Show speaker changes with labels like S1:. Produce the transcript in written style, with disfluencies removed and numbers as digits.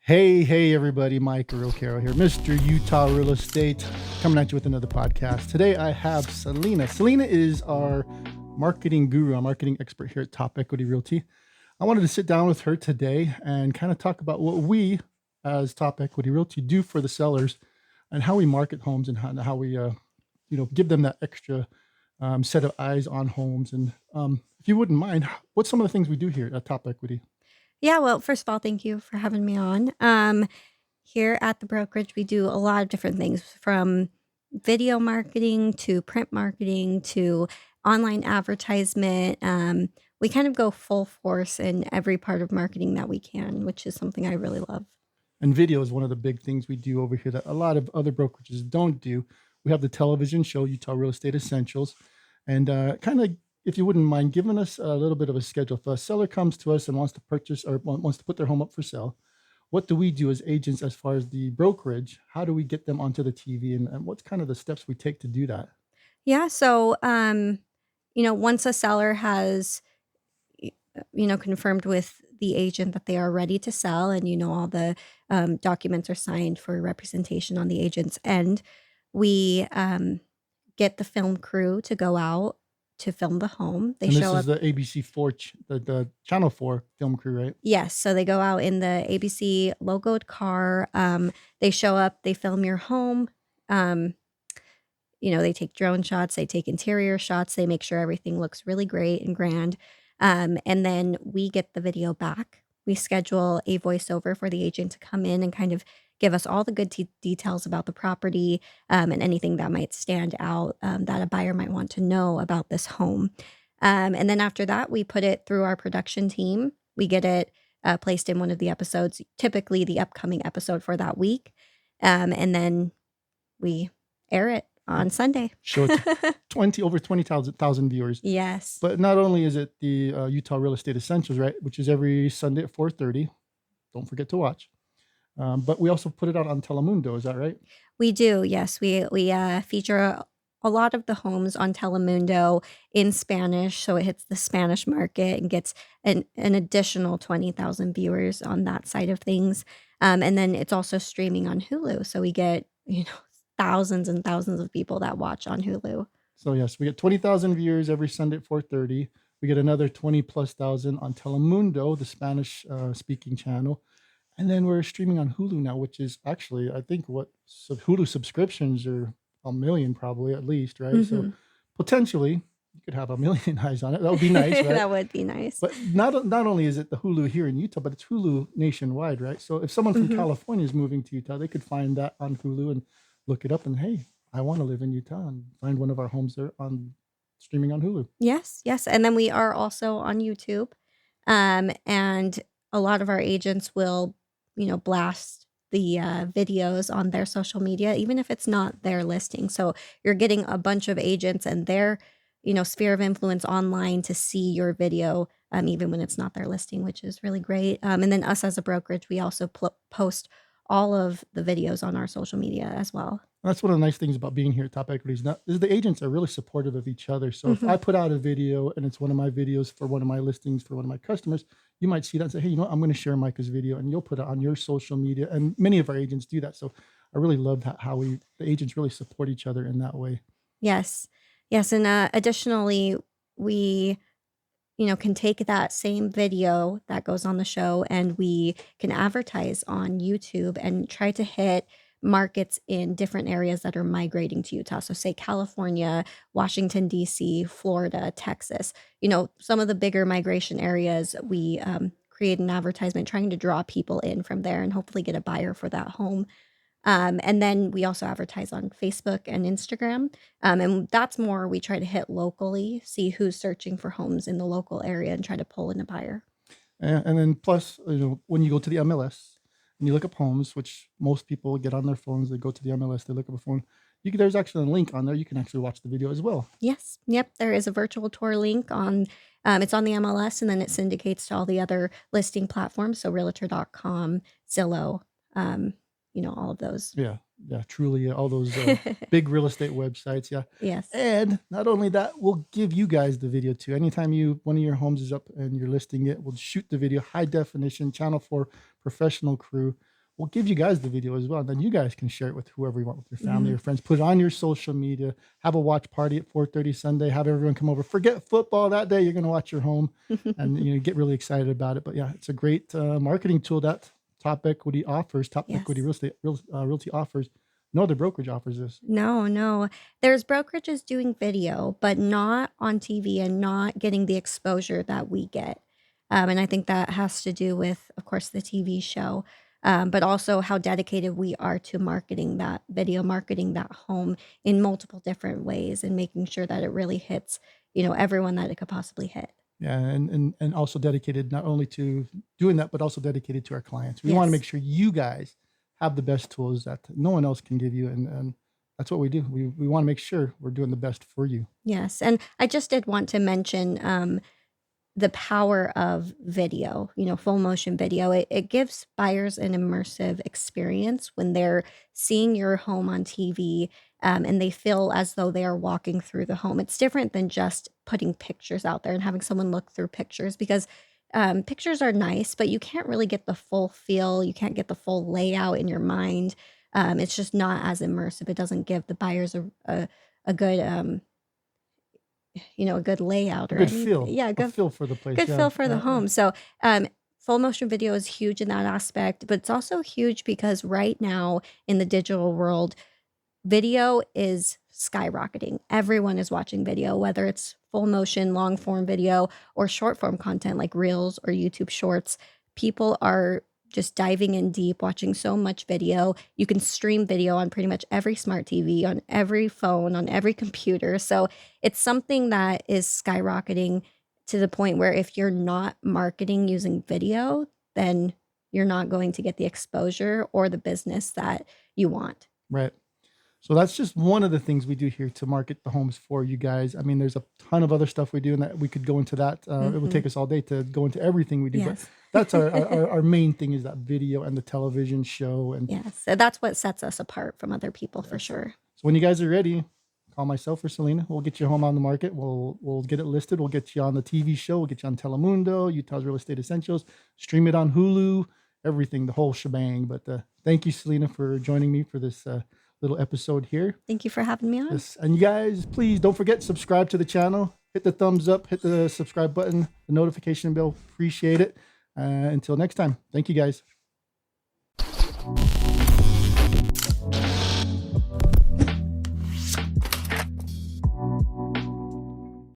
S1: Hey, everybody, Micah Roquiero here, Mr. Utah Real Estate, coming at you with another podcast. Today I have Selena. Selena is our marketing guru, our marketing expert here at Top Equity Realty. I wanted to sit down with her today and kind of talk about what we as Top Equity Realty do for the sellers and how we market homes and how we, give them that extra set of eyes on homes. And if you wouldn't mind, what's some of the things we do here at Top Equity?
S2: Yeah, well, first of all, thank you for having me on. Here at the brokerage, we do a lot of different things from video marketing to print marketing to online advertisement. We kind of go full force in every part of marketing that we can, which is something I really love.
S1: And video is one of the big things we do over here that a lot of other brokerages don't do. We have the television show, Utah Real Estate Essentials. And kind of, if you wouldn't mind giving us a little bit of a schedule. If a seller comes to us and wants to purchase or wants to put their home up for sale, what do we do as agents as far as the brokerage? How do we get them onto the TV? And what's kind of the steps we take to do that?
S2: Yeah, so once a seller has confirmed with the agent that they are ready to sell, and all the documents are signed for representation on the agent's end, we get the film crew to go out to film the home. They
S1: And this
S2: show
S1: is
S2: up.
S1: the ABC 4, the Channel 4 film crew, right?
S2: Yes, so they go out in the ABC logoed car. They show up, they film your home. Um, they take drone shots, they take interior shots, they make sure everything looks really great and grand. And then we get the video back. We schedule a voiceover for the agent to come in and kind of give us all the good details about the property, and anything that might stand out, that a buyer might want to know about this home. And then after that, we put it through our production team. We get it placed in one of the episodes, typically the upcoming episode for that week. And then we air it on Sunday.
S1: Show it to over 20,000 viewers.
S2: Yes.
S1: But not only is it the Utah Real Estate Essentials, right, which is every Sunday at 4:30. Don't forget to watch. But we also put it out on Telemundo. Is that right?
S2: We do, yes. We feature a lot of the homes on Telemundo in Spanish, so it hits the Spanish market and gets an additional 20,000 viewers on that side of things. And then it's also streaming on Hulu, so we get, thousands and thousands of people that watch on Hulu.
S1: So yes, we get 20,000 viewers every Sunday at 4:30. We get another 20 plus thousand on Telemundo, the Spanish speaking channel. And then we're streaming on Hulu now, which is actually, I think, Hulu subscriptions are a million, probably at least, right? So
S2: Mhm.
S1: potentially you could have a million eyes on it. That would be nice, right?
S2: That would be nice.
S1: But not only is it the Hulu here in Utah, but it's Hulu nationwide, right? So if someone from
S2: Mhm.
S1: California is moving to Utah, they could find that on Hulu and look it up and, hey, I want to live in Utah, and find one of our homes there on streaming on Hulu.
S2: Yes, yes, and then we are also on YouTube, and a lot of our agents will, blast the, videos on their social media, even if it's not their listing, so you're getting a bunch of agents and their, sphere of influence online to see your video, even when it's not their listing, which is really great, and then us as a brokerage, we also post all of the videos on our social media as well.
S1: That's one of the nice things about being here at Top Equities. Now, is the agents are really supportive of each other. So if I
S2: Mhm.
S1: put out a video and it's one of my videos for one of my listings for one of my customers, you might see that and say, hey, you know what? I'm going to share Micah's video, and you'll put it on your social media. And many of our agents do that. So I really love how the agents really support each other in that way.
S2: Yes. Yes, and, additionally, we, can take that same video that goes on the show and we can advertise on YouTube and try to hit markets in different areas that are migrating to Utah. So say California, Washington, DC, Florida, Texas, some of the bigger migration areas, we, create an advertisement trying to draw people in from there and hopefully get a buyer for that home. And then we also advertise on Facebook and Instagram. And that's more we try to hit locally, see who's searching for homes in the local area and try to pull in a buyer.
S1: And then plus, when you go to the MLS and you look up homes, which most people get on their phones, they go to the MLS, they look up a phone. There's actually a link on there. You can actually watch the video as well.
S2: Yes. Yep. There is a virtual tour link on, it's on the MLS and then it syndicates to all the other listing platforms. So realtor.com, Zillow, all of those.
S1: Yeah, yeah, truly, all those big real estate websites, yeah.
S2: Yes.
S1: And not only that, we'll give you guys the video too. Anytime one of your homes is up and you're listing it, we'll shoot the video, high definition, Channel 4 professional crew. we'll give you guys the video as well. And then you guys can share it with whoever you want, with your family
S2: Mhm.
S1: or friends. Put it on your social media. Have a watch party at 4:30 Sunday. Have everyone come over. Forget football that day. You're going to watch your home and get really excited about it. But yeah, it's a great marketing tool that Top Equity offers. Top Equity
S2: Yes.
S1: Realty offers. No other brokerage offers this.
S2: No, no. There's brokerages doing video, but not on TV and not getting the exposure that we get. And I think that has to do with, of course, the TV show, but also how dedicated we are to marketing that video, marketing that home in multiple different ways, and making sure that it really hits, everyone that it could possibly hit.
S1: Yeah, and also dedicated not only to doing that, but also dedicated to our clients. We want to make
S2: Yes.
S1: sure you guys have the best tools that no one else can give you, and that's what we do. We want to make sure we're doing the best for you.
S2: Yes. And I just did want to mention the power of video, full motion video. It gives buyers an immersive experience when they're seeing your home on TV, and they feel as though they are walking through the home. It's different than just putting pictures out there and having someone look through pictures because pictures are nice, but you can't really get the full feel. You can't get the full layout in your mind. It's just not as immersive. It doesn't give the buyers a good a good layout
S1: A
S2: or
S1: good
S2: anything.
S1: feel,
S2: Yeah,
S1: a feel for the place.
S2: good
S1: Yeah,
S2: feel for the
S1: yeah, yeah.
S2: home. So, full motion video is huge in that aspect, but it's also huge because right now in the digital world, video is skyrocketing. Everyone is watching video, whether it's full motion, long form video, or short form content like Reels or YouTube Shorts. People are just diving in deep, watching so much video. You can stream video on pretty much every smart TV, on every phone, on every computer. So it's something that is skyrocketing to the point where if you're not marketing using video, then you're not going to get the exposure or the business that you want.
S1: Right. So that's just one of the things we do here to market the homes for you guys. I mean, there's a ton of other stuff we do, and that we could go into that. It would
S2: Mhm.
S1: take us all day to go into everything we do, but
S2: Yes.
S1: that's our main thing is that video and the television show. And
S2: Yes, so that's what sets us apart from other people for
S1: yes.
S2: sure.
S1: So when you guys are ready, call myself or Selena. We'll get your home on the market. We'll get it listed. We'll get you on the TV show. We'll get you on Telemundo, Utah's Real Estate Essentials. Stream it on Hulu. Everything, the whole shebang. But thank you, Selena, for joining me for this little episode here.
S2: Thank you for having me on.
S1: Yes, and you guys, please don't forget, subscribe to the channel. Hit the thumbs up. Hit the subscribe button. The notification bell. Appreciate it. Until next time. Thank you, guys.